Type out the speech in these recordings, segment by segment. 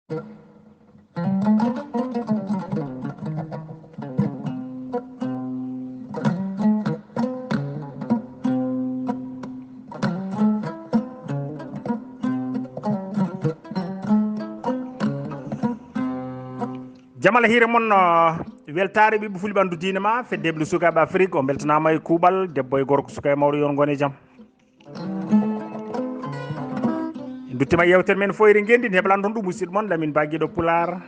jamala hire mon weltare ɓiɓɓe fulɓe andu diine ma feddeɓe sukaɓe Afrique o beltanama e kuuɓal debbo e gorko suka e mawɗo yon gone jaam en duttima yewtere men Fooyre ngenndi heɓlan toon ɗum musidɗo moon Lamiin Bah giɗo pulaar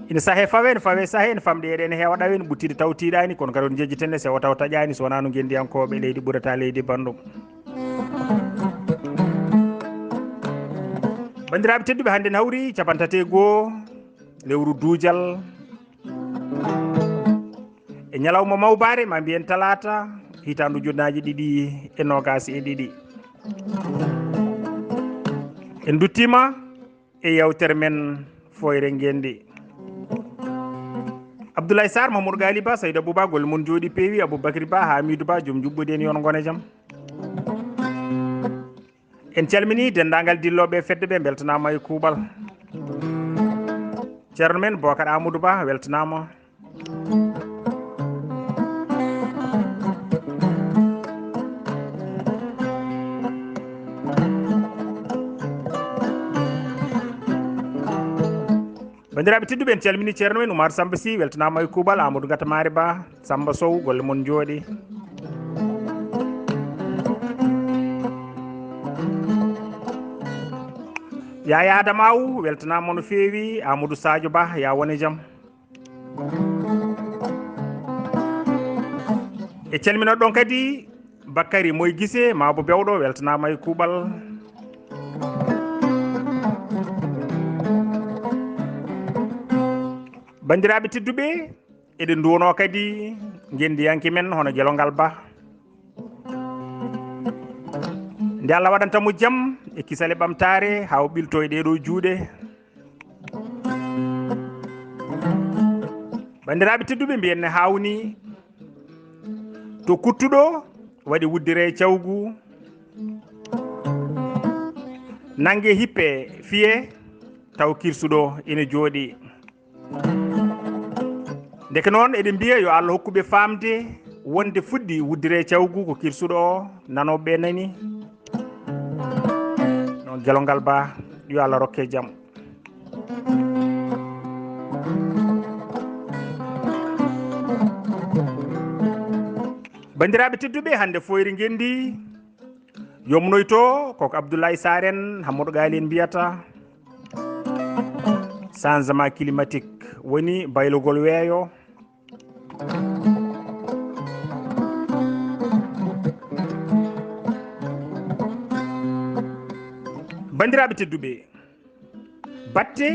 ina saahe fawe ne fawe saahe ene famɗi eɗe ene heewa ɗawe ne ɓuttide taw tiiɗani kono kadi on jejjitenne sewo taw taƴani so wona no ngendiyankoɓe leydi ɓurata leydi bandum bandiraɓe tedduɓe hannde en hawri capantate goho lewru duujal e ñalawma mawbare ma mbiyen talata hitandu ujunnaje 2022 en duttima e yewtere men Fooyre ngenndi Abdoulaye Sarr Mamadou Gali Ba Saydou Abouba golle mon jooɗi peewi Aboubacry Ba Hamidou Ba joom juɓɓudi en yon gone jaam en calmini dendagal dilloɓe fedde ɓe beltanama e kuuɓal ceerno men Bocar Amadou Ba weltanama bandiraɓe tedduɓe en calmini ceerno men Oumar Samba Sy weltanama e kuuɓal Amadou Gatamari Ba Samba Sow golle mon jooɗi Yaya Adamaw weltanama no feewi Amadou Sadio Ba ya wone jaam e calminoɗo ɗon kadi Bakary Moy Guissé Mabo Bewɗo weltanama e kuuɓal bandiraɓe tedduɓe eɗen duwono kadi ngendiyanke men hono Gelongal Ba nde Allah waɗantamo jaam e kisale ɓamtare ha o ɓilto e ɗeɗo juuɗe bandiraɓe tedduɓe mbiyenne hawni to kuttuɗo waɗi wuddire cawgu nangue hippe fiye taw kirsuɗo ene jooɗi ndeke noon eɗen mbiya yo Allah hokkuɓe famde wonde fuɗɗi wuddire cawgu ko kirsuɗo o nanoɓe nani noon Gelongal Ba yo Allah rokke jaam bandiraɓe tedduɓe hande Fooyre ngenndi yomnoyto koko Abdoulaye Sarr en Hammadou Gali en mbiyata changement climatique woni baylagol weeyo bandiraɓe tedduɓe batte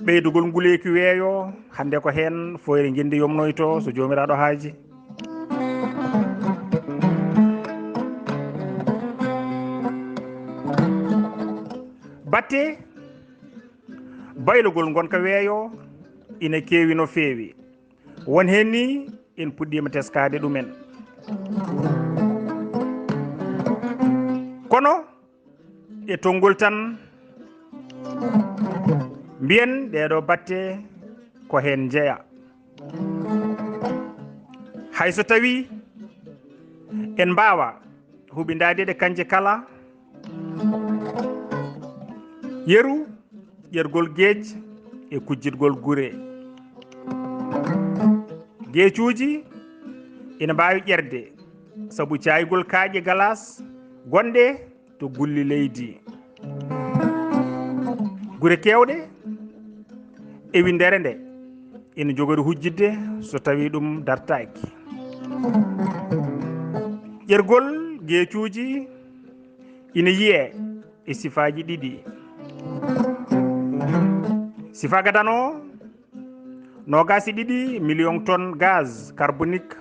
ɓeydugol nguleyki weeyo hande ko hen Fooyre ngenndi yomnoyto so jomiraɗo haaji batte baylugol gonka weeyo ina keewi no feewi won hen ni en puɗɗima teskade ɗumen kono e tongol tan mbiyen ɗeɗo batte ko hen jeeya hayso tawi en mbawa huɓindade ɗe kanje kala yeru ƴergol gueej e kujjitgol gure gueecuji ina mbawi ƴerde saabu caygol kaaƴe galas gonɗe to gulli leydi gure kewɗe e windere nde ina jogori hujjidde so tawi ɗum dartaki ƴergol gueecuji ina yiye e sifaji ɗiɗi sifa gadano 22 million tonnes gaz carbonique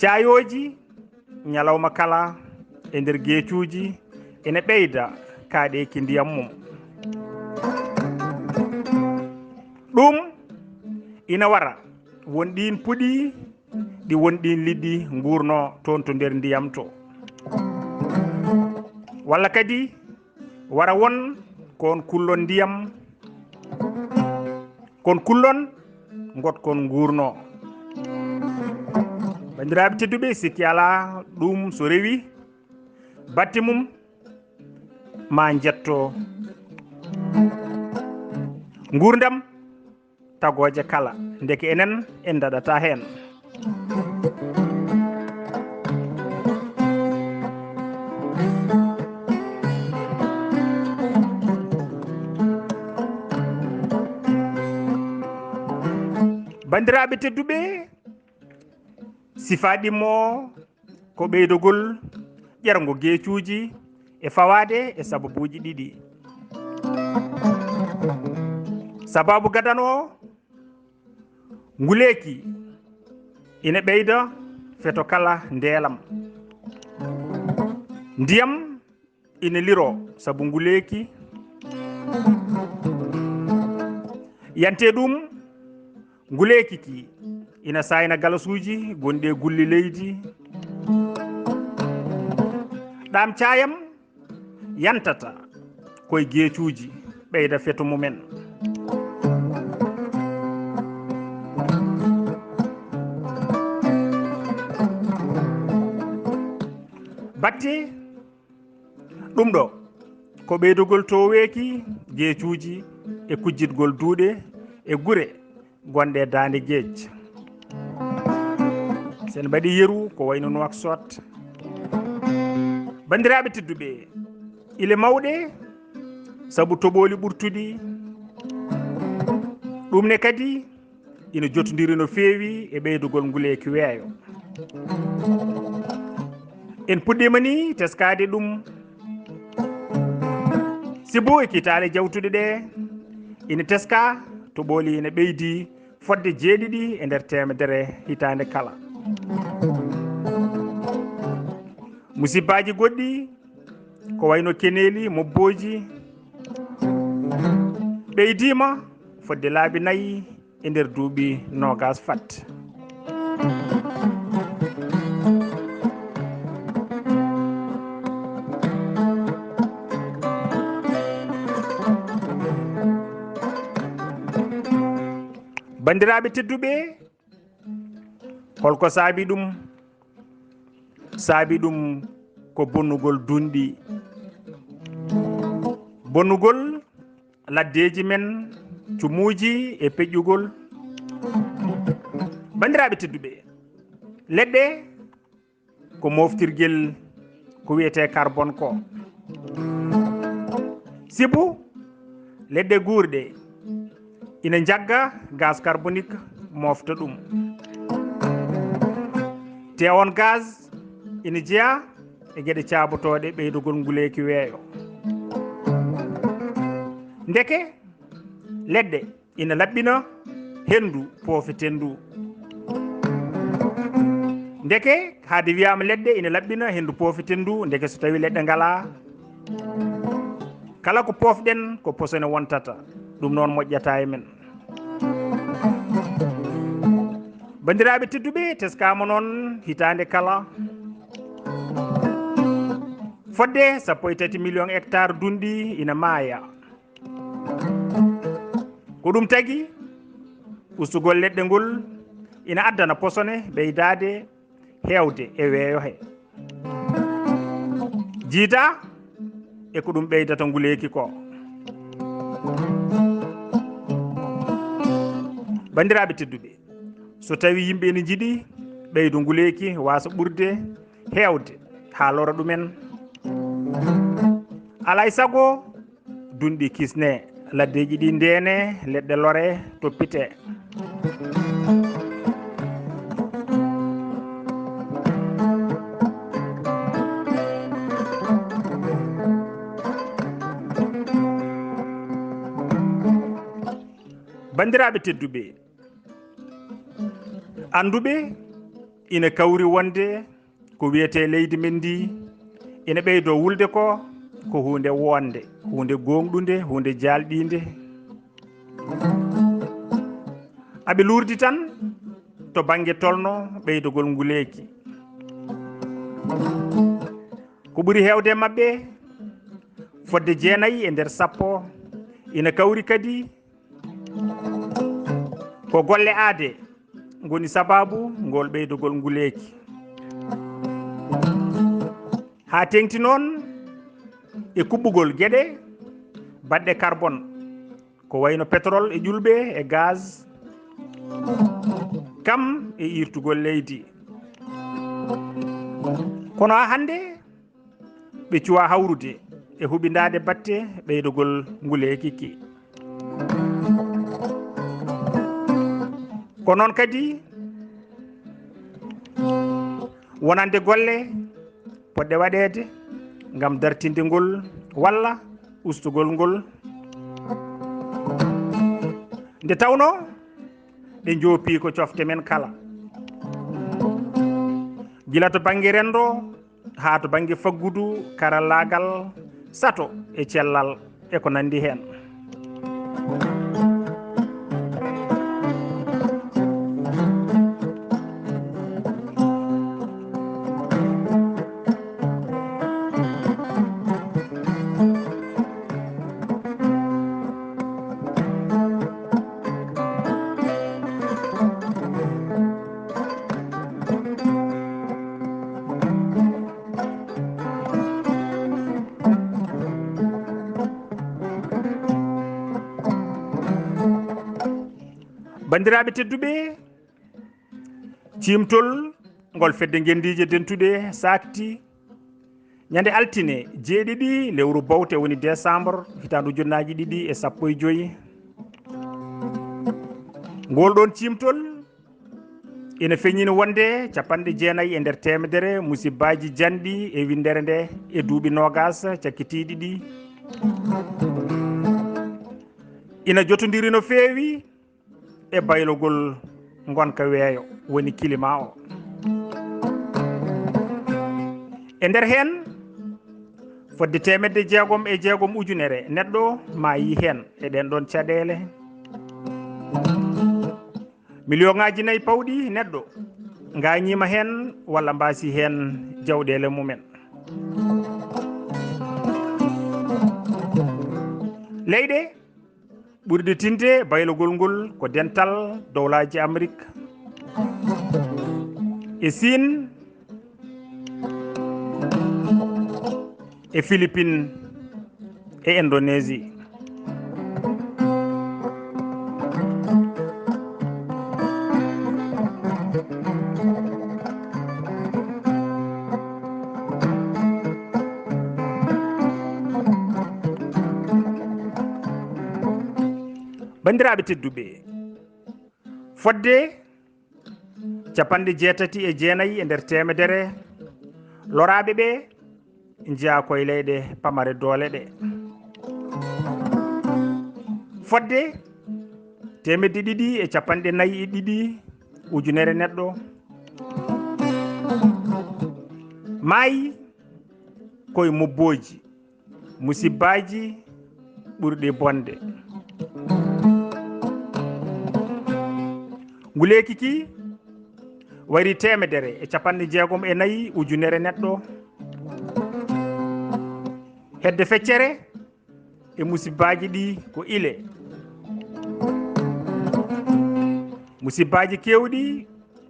cayoji ñalawma kala e nder gueecuji ene ɓeyda kaaɗeki ndiyam mum ɗum ina wara wonɗin puɗi ɗi wonɗin liɗɗi gurno toon to nder ndiyam to walla kadi wara won kon kullon ndiyam kon kullon got kon gurno. Bandiraɓe tedduɓe, sikki ala ɗum so rewi batte mum ma jetto gurdam tagoje kala, ndeke enen en daɗata hen. Bandiraɓe tedduɓe, sifaɗimmo ko ɓeydogol ƴergo geecuuji e fawade e sababuji ɗiɗi. Sababu gadano nguleki ina ɓeyda feto kala ndeelam. Ndiyam ina liro sabu nguleki yante ɗum nguleki ki ina sayna galasuuji gonɗi e gulli leydi. ɗam cayam yantata koye geecuuji ɓeyda feto mumen. batte ɗum ɗo ko ɓeydogol toweeki geecuuji e kujjitgol duuɗe e gure gonɗe daande geej. sen mbaɗi yeru ko wayno Nouakchott. bandiraɓe tedduɓe, ile mawɗe sabu toɓoli ɓurtuɗi ɗum ne kadi ina jotodiri no feewi e ɓeydogol nguleki weeyo. en puɗɗima ni teskade ɗum sibo e kitale jawtuɗe ɗe ina teska toɓoli ina ɓeydi fodde 7 e nder temedere hitande kala. musibbaji goɗɗi ko wayno keneli mobboji ɓeydima fodde laabi 4 e nder duuɓi 20 fat. bandiraɓe tedduɓe, holko saabi ɗum ko bonnugol dunɗi, bonnugol laddeji men, cumuji e peƴƴugol. bandiraɓe tedduɓe, leɗɗe ko moftirguel ko wiyete carbone ko. sibu leɗɗe guurɗe ina jagga gaz carbonique mofta ɗum, te on gaz ina jeeya e gueɗe cabotoɗe ɓeydogol nguleki weeyo. ndeke leɗɗe ina laɓɓina hendu poofetendu. ndeke haade wiyama leɗɗe ina laɓɓina hendu poofetendu, ndeke so tawi leɗɗe ngala kala ko poofɗen ko posone wontata, ɗum noon moƴƴata e men. bandiraɓe tedduɓe, teskama noon hitande kala fodde 13 million hectare dunɗi ina maaya. ko ɗum tagui ustugol leɗɗe ngol ina addana posone ɓeydade hewde e weeyo he. jiita e ko ɗum ɓeydata nguleki ko. bandiraɓe tedduɓe, so tawi yimɓe ene jiiɗi ɓeydo nguleki wasa ɓurde hewde ha lora ɗumen, alay sago dunɗi kisne, laddeji ɗi ndene, leɗɗe lore toppite. bandiraɓe tedduɓe, anduɓe ina kawri wonde ko wiyete leydi men ndi ina ɓeydo wulde ko hunde wonde, hunde gonɗude, hunde jalɗinde. aɓe lurdi tan to banggue tolno ɓeydogol nguleki. ko ɓuuri hewde mabɓe fodde 9 e nder 10 ina kawri kadi ko golle aade ngoni sababu ngol ɓeydogol nguleeki ha tengti noon e kuɓɓugol gueɗe baɗɗe carbone ko wayno pétrole e ƴulɓe e gaz kam e irtugol leydi kono ha hannde ɓe cuwa hawrude e huɓindade batte ɓeydogol nguleeki ko noon kadi wonande golle poɗɗe waɗede ngam dartinde ngol walla ustugol ngol nde tawno ɗe joopi ko cofte men kala gila to banggue rendo ha to banggue faggudu karallagal sato e cellal e ko nandi hen bandiraɓe tedduɓe cimtol ngol fedde ngenndije dentuɗe sakti ñande altine 7 lewru bawte woni décembre hitandu ujunnaji 2015 ngol ɗon cimtol ina feññino wonde 90 e nder temedere musibbaji janɗi e windere nde e duuɓi nogas cakkitiɗi ɗi ina jotodiri no feewi e baylagol gonka weeyo woni climat o e nder hen fodde 606 ujunere neɗɗo ma yi hen e ɗen ɗon caɗele million ngaji 4 pawɗi neɗɗo gañima hen walla mbasi hen jawɗele mumen leyɗe ɓurde tinde baylagol ngol ko dental dowlaji Amérique e Chine e Philippines e Indonésie bandiraɓe tedduɓe fodde 89 e nder temedere loraɓe ɓe jeeya koye leyɗe pamare doole ɗe fodde 242 ujunere neɗɗo maayi koye mobboji musibbaji ɓurɗi bonde nguleeki ki wari 164 ujunere neɗɗo hedde feccere e musibbaji ɗi ko ile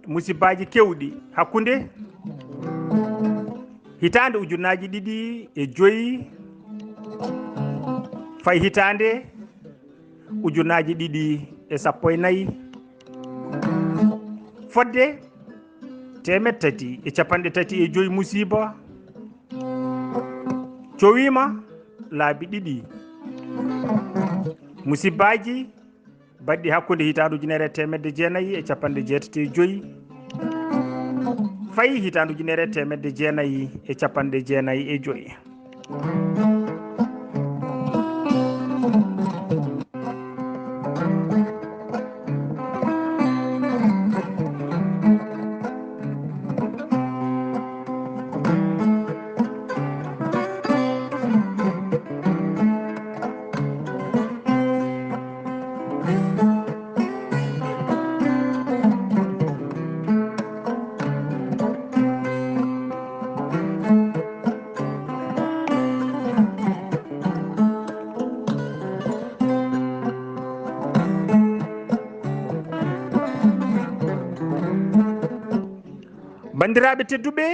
musibbaji kewɗi hakkunde hitande ujunnaji 2,5 fay hitande ujunnaji 2,14 fodde 335 musiba cowima laabi 2 musibbaji baɗɗi hakkunde hitandu ujunere 1985 fayi hitandu ujunere 1995 bandiraɓe tedduɓe,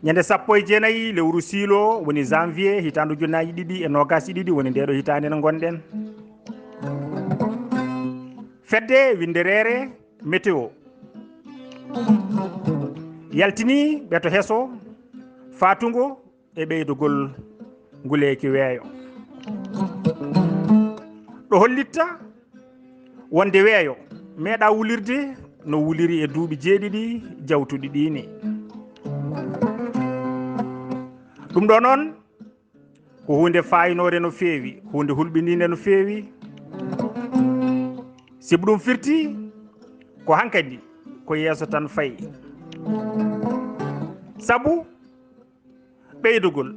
ñande 19 lewru siilo woni janvier hitandu junnaji 2022 woni ndeɗo hitande no gonɗen. fedde winderere météo yaltini ɓeto heeso fatugo e ɓeydugol nguleyki weeyo. ɗo hollitta wonde weeyo meeɗa wulirde no wuliri e duuɓi 7 jawtuɗi ɗini. ɗum ɗo noon ko hunde fayinore no feewi, hunde hulɓininde no feewi. sibu ɗum firti ko hankadi ko yeeso tan fayi, sabu ɓeydugol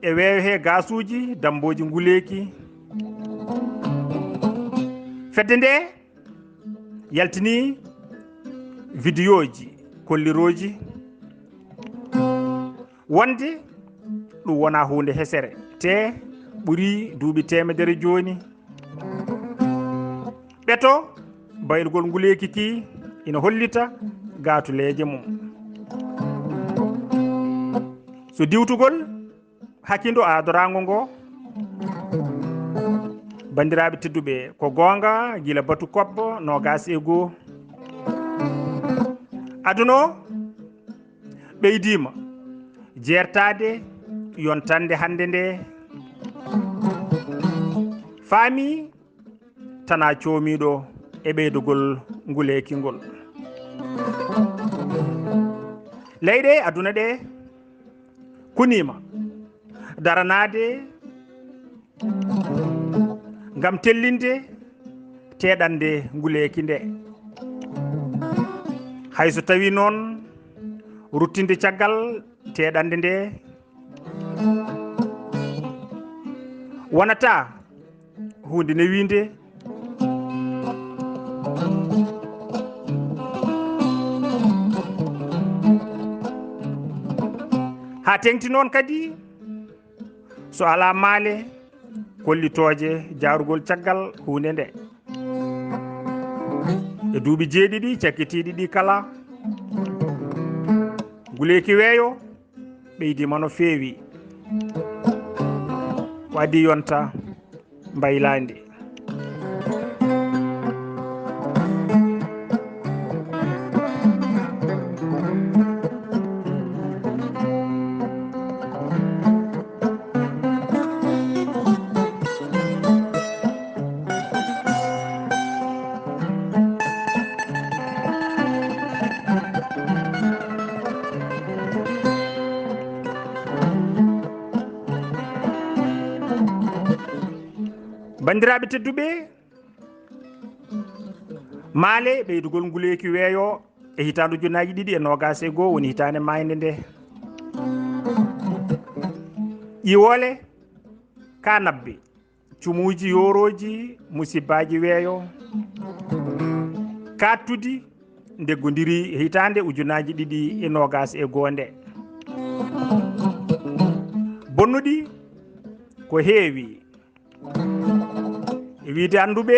e weeyo he gasuji damboji nguleyki. fedde nde yaltini vidéo ji kolliroji wonde ɗum wona hunde hesere te ɓuuri duuɓi 100 joni. ɓeto baylugol nguleyki ki ina hollita gatuleje mum. so diwtugol hakkindo adorango ngo bandiraɓe tedduɓe ko gonga gila batu kobbo 21 aduna o ɓeydima jertade yontande hannde nde faami tana coomiɗo e ɓeydugol nguleyki ngol. leyɗe aduna ɗe kunima daranade ngam tellinde teɗande nguleyki nde. hayso tawi noon ruttinde caggal teɗande nde wonata hunde newinde, ha tengti noon kadi so ala maale kollitoje jarugol caggal hunde nde. e duuɓi 7 cakkitiɗi ɗi kala nguleyki weeyo ɓeydima no feewi, ko addi yonta mbaylandi. bandiraɓe tedduɓe, maale ɓeydugol nguleyki weeyo e hitandu junnaji 2021 woni hitande mayde nde. ƴiwole kanabbe cumuji yoroji musibbaji weeyo kattudi ndeggodiri e hitande ujunnaji 2021 nde. bonnuɗi ko heewi e wiide anduɓe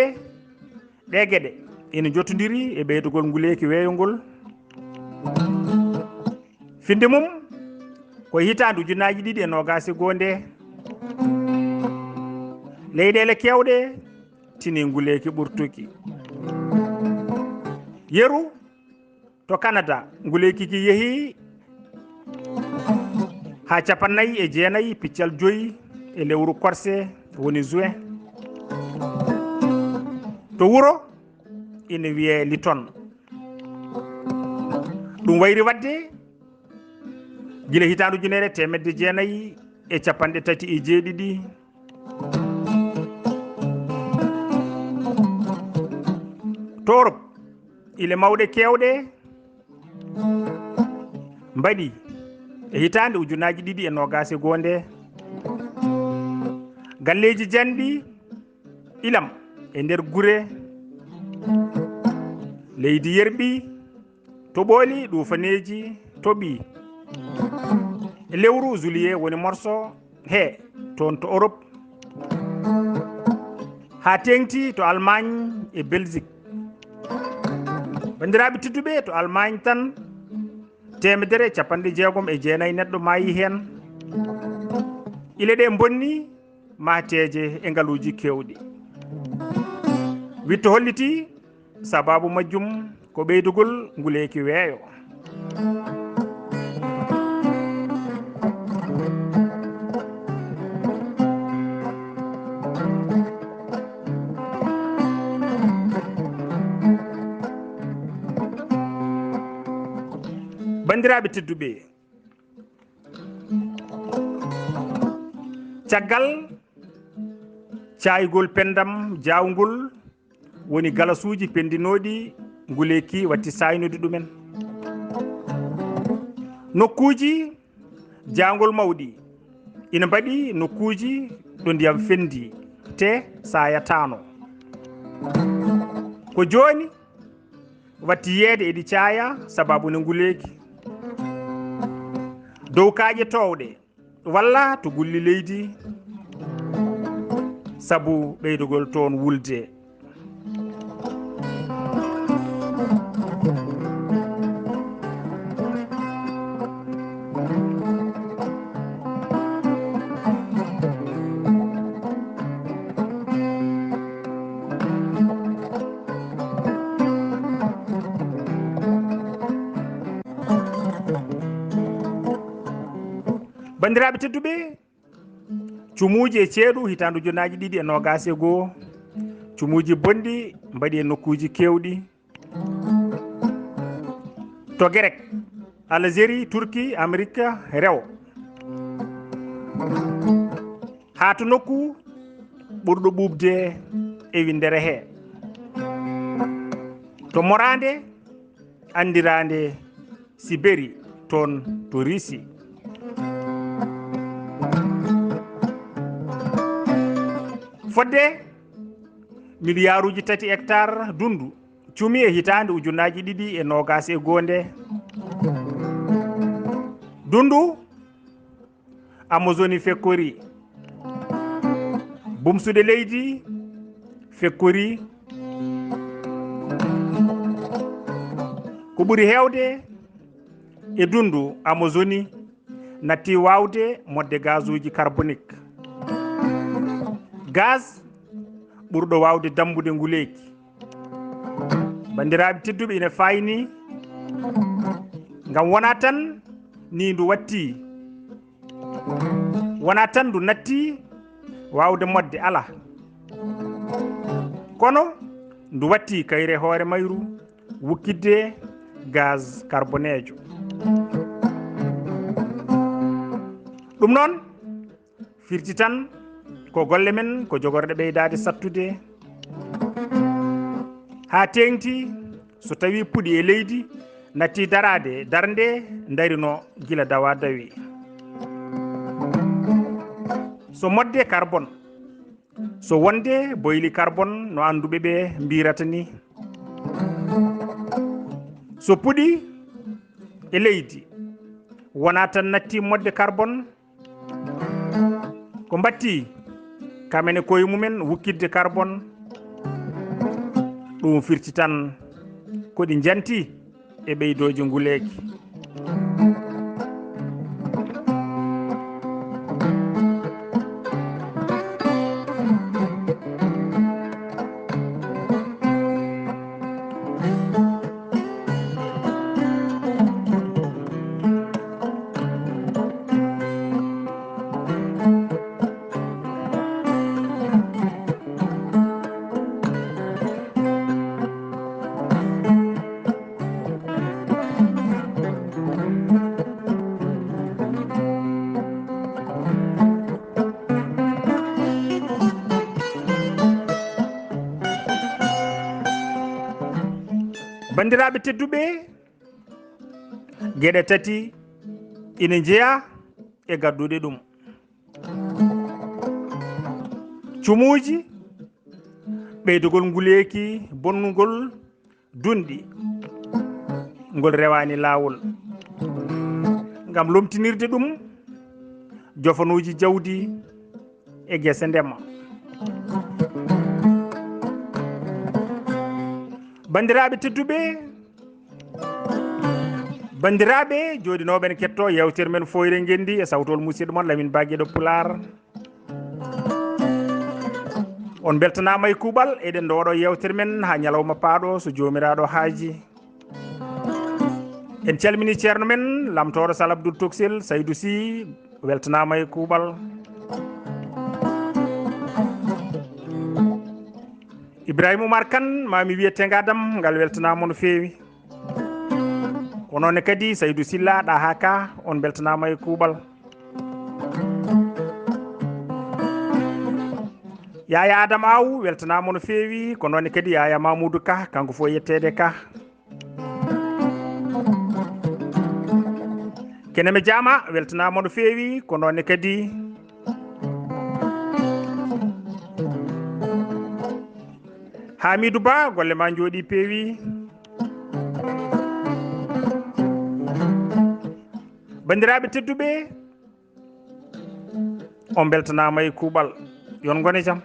ɗe gueɗe ina jottodiri e ɓeydugol nguleyki weeyo ngol. finde mum ko hitande ujunnaji 2021 nde leyɗele kewɗe tini nguleyki ɓurtuki. yeru to Canada nguleyki ki yeehi ha 49 piccal 5 e lewru korse woni juin. to wuro ina wiye liton. ɗum wayri wadde gila hitandu 1937 to Europe ile mawɗe kewɗe mbaɗi e hitande ujunnaji 2021 nde. galleji janɗi ilam e nder gure, leydi yerɓi, toɓoli ɗufaneji toɓi. e lewru juillet woni morso he toon to Europe, ha tengti to Allemagne e Belgique. bandiraɓe tedduɓe, to Allemagne tan 169 neɗɗo maayi hen ile ɗe bonni mateje e ngaluji kewɗi. witto holliti sababu majjum ko ɓeydugol nguleyki weeyo. bandiraɓe tedduɓe, caggal caayigol pendam jawgol woni galasuji pendinoɗi nguleyki watti saynude ɗumen. nokkuji jawgol mawɗi ina mbaɗi nokkuji ɗo ndiyam fendi te sayatano. ko joni watti yeede eɗi caaya sababu ne nguleyki dow kaaƴe towɗe walla to gulli leydi sabu ɓeydugol toon wulde. bandiraɓe tedduɓe, cumuji e ceeɗu hitandu ujunaji 2021 cumuji bonɗi mbaɗi e nokkuji kewɗi to Grek, Algérie, Turquie, Amérique rew ha to nokku ɓurɗo ɓuɓde e windere he to morande andirande Sibérie toon to Russie. fodde milliarduji 3 hectares dundu cumi e hitande ujunaji 2021 dundu Amazonie fekkori bumsude leydi fekkori ko ɓuri hewde e dundu Amazonie natti wawde modde gazuji carbonique. gaz ɓurɗo wawde dambude nguleyki. bandiraɓe tedduɓe, ina fayni ngam wona tan ni ndu watti wona tan ndu natti wawde modde ala kono ndu watti kayre hoore mayru wukkidde gaz carbonejo. ɗum noon firti tan ko golle men ko jogorɗe ɓeydade sattude ha tengti so tawi puɗi e leydi natti darade darde darino gila dawa dawi. so modde carbone so wonde boyli carbone no anduɓe ɓe mbirata ni so puɗi e leydi wona tan natti modde carbone ko batti kamene koye mumen wukkidde carbone. ɗum firti tan koɗi janti e ɓeydoji nguleyki. bandiraɓe tedduɓe, gueɗe tati ina jeeya e gaddude ɗum. cumuji ɓeydugol nguleyki bonnugol dunɗi ngol rewani lawol ngam lomtinirde ɗum jofanuji jawdi e guese ndema. bandiraɓe tedduɓe, bandiraɓe joɗinoɓen ketto yewtere men Fooyre ngenndi e sawtol musidɗo moon Lamiin Bah giɗo pulaar. On beltanama e kuuɓal eɗen ɗo waɗo yewtere men ha ñalawma paaɗo so jomiraɗo haaji. En calmini ceerno men lamtoro salabdoul toksel Saydou Sy weltanama e kuuɓal. Ibrahima Oumar Kane mami wiye tengadam ngal weltanama no feewi. onone kadi Saydou Sylla ɗa ha ka on beltanama e kuuɓal. Yaya Adam Aw weltanama no feewi ko noon kadi Yaya Mamoudou Ka kanko fo yettede ka. Keneme Diama weltanama no feewi ko noon kadi Hamidou Ba golle ma jooɗi peewi. Bandiraɓe tedduɓe on beltanama e kuuɓal yon gone jaam.